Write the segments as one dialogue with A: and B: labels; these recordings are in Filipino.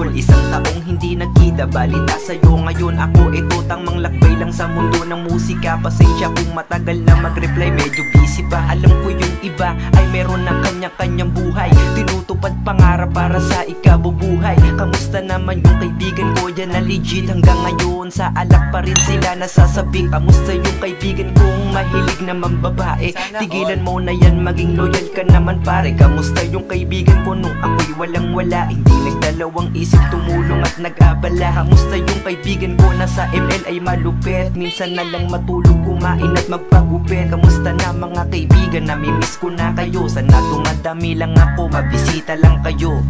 A: idol. Isang taong hindi nagkita, balita sa'yo ngayon. Ako itutang manglakbay lang sa mundo ng musika. Pasensya kung matagal na mag-reply, medyo busy pa. Alam ko yung iba ay meron ng kanya-kanyang buhay, tinutupad pangarap para sa ikabubuhay. Kamusta naman yung kaibigan ko dyan na legit hanggang ngayon? Sa alak pa rin sila nasasabi. Kamusta yung kaibigan kong mahilig naman babae? Tigilan mo na yan, maging loyal ka naman pare. Kamusta yung kaibigan ko nung ako'y walang wala? Hindi nagdalawang isip, tumulong at nag-abala. Kamusta yung kaibigan ko nasa ML ay malupit? Minsan na lang matulog, kumain at magpagupit. Kamusta na mga kaibigan, namimiss ko na kayo. Sana dumadami lang ako, mabisita lang kayo.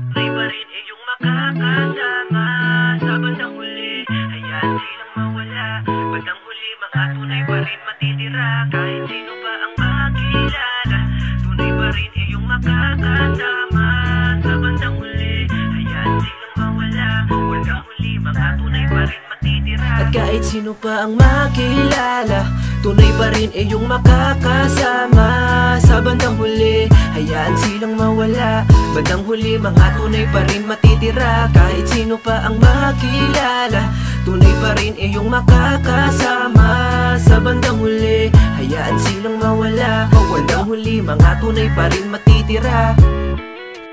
B: Tunay pa rin iyong makakasama sa bandang huli, hayaan silang mawala. Bandang huli mga tunay pa rin matitira, kahit sino pa ang makilala. Tunay pa rin iyong makakasama sa bandang huli, hayaan silang mawala. Bandang huli mga tunay pa rin matitira.
A: At kahit sino pa ang makilala, tunay pa rin iyong makakasama sa bandang huli, hayaan silang mawala. Bandang huli mga tunay pa rin matitira, kahit sino pa ang makilala. Tunay pa rin iyong makakasama sa bandang huli, hayaan silang mawala. Bandang huli mga tunay pa rin matitira.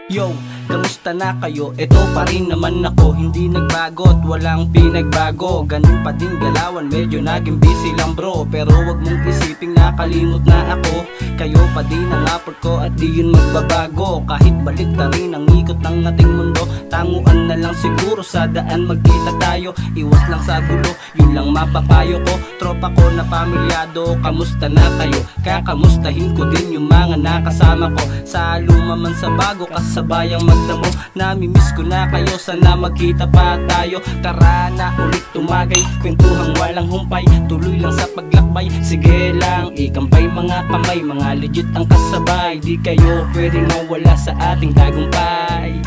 C: Yo, kamusta na kayo? Ito pa rin naman ako, hindi nagbago at walang pinagbago. Ganun pa din galawan, medyo naging busy lang bro. Pero wag mong isiping nakalimot na ako. Kayo pa din ang aport ko at di yun magbabago. Kahit balik na rin ang ikot ng ating mundo, tanguan na lang siguro sa daan magkita tayo. Iwas lang sa gulo, yun lang mapapayo ko. Tropa ko na pamilyado, kamusta na kayo? Kakamustahin ko din yung mga nakasama ko. Sa luma man sa bago, kasabayang magdamo. Namimiss ko na kayo, sana magkita pa tayo. Tara na ulit tumagay, kwentuhang walang humpay. Tuloy lang sa paglakbay, sige lang ikampay mga kamay. Mga legit ang kasabay, di kayo pwedeng mawala sa ating tagumpay.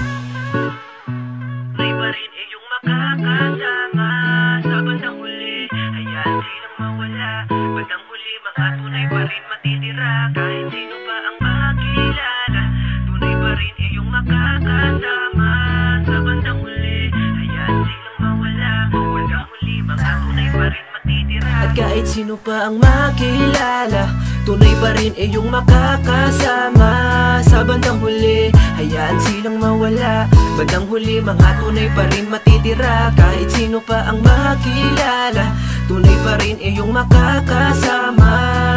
B: Tunay pa rin iyong makakasama sa bandang huli, hayaan silang mawala. Bandang huli mga tunay pa rin matitira, kahit sino pa ang makilala. Tunay pa rin iyong makakasama sa bandang huli, hayaan silang mawala. Bandang huli mga tunay pa rin matitira.
A: At kahit sino pa ang makilala, tunay pa rin iyong makakasama sa bandang huli, hayaan silang mawala. Bandang huli mga tunay pa rin matitira, kahit sino pa ang makilala. Tunay pa rin iyong makakasama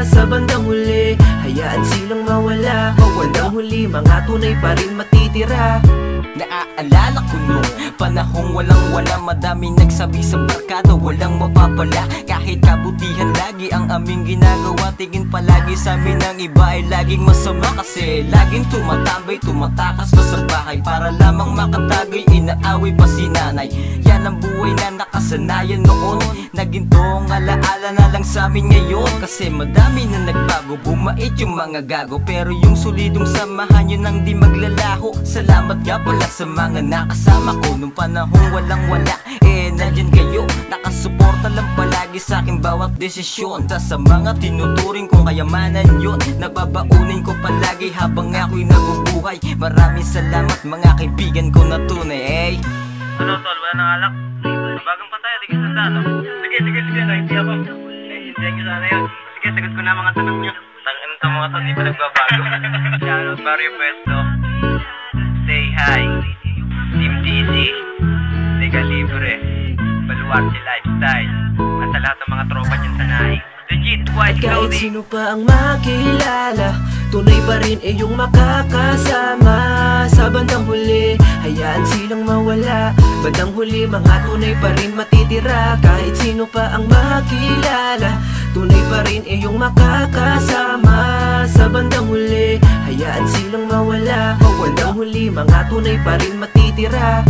A: sa bandang huli, hayaan silang mawala. Bandang huli mga tunay pa rin matitira.
D: Naaalala ko nung panahong walang-wala, madaming nagsabi sa barkada walang mapapala. Kahit kabutihan lagi ang aming ginagawa, tingin palagi sa amin ng iba ay laging masama. Kasi laging tumatambay, tumatakas pa sa bahay para lamang makatagay, inaaway pa si nanay. Yan ang buhay na nakasanayan noon, naging tong alaala na lang sa amin ngayon. Kasi madami na nagbago, bumait yung mga gago, pero yung solidong samahan yun ang di maglalaho. Salamat nga pala sa mga nakasama ko nung panahong walang-wala. Nandyan kayo, nakasuporta lang palagi sa aking bawat desisyon. Sa mga tinuturing kong kayamanan yun, nababaunin ko palagi habang ako'y nabubuhay. Maraming salamat mga kaibigan ko na tunay.
B: Ano tol, wala nang alak? Bagang pa tayo, tigil sa no? Sige, hindi ako. Naiintindihan nyo sana yun. Sige, sagot ko na mga tanong nyo. Tangin sa mga to, di pa nagbabago. Shoutout Barrio Puesto, Say Hi, Team DC, Liga Libre, Baluarte Lifestyle, at sa lahat ng mga tropa dyan sa naing. Legit White
A: Kahit
B: Clothing.
A: sino pa ang makilala, tunay pa rin iyong makakasama sa bandang huli, hayaan silang mawala. Bandang huli mga tunay pa rin matitira, kahit sino pa ang makilala. Tunay pa rin iyong makakasama sa bandang huli, hayaan silang mawala. Bandang huli mga tunay pa rin matitira.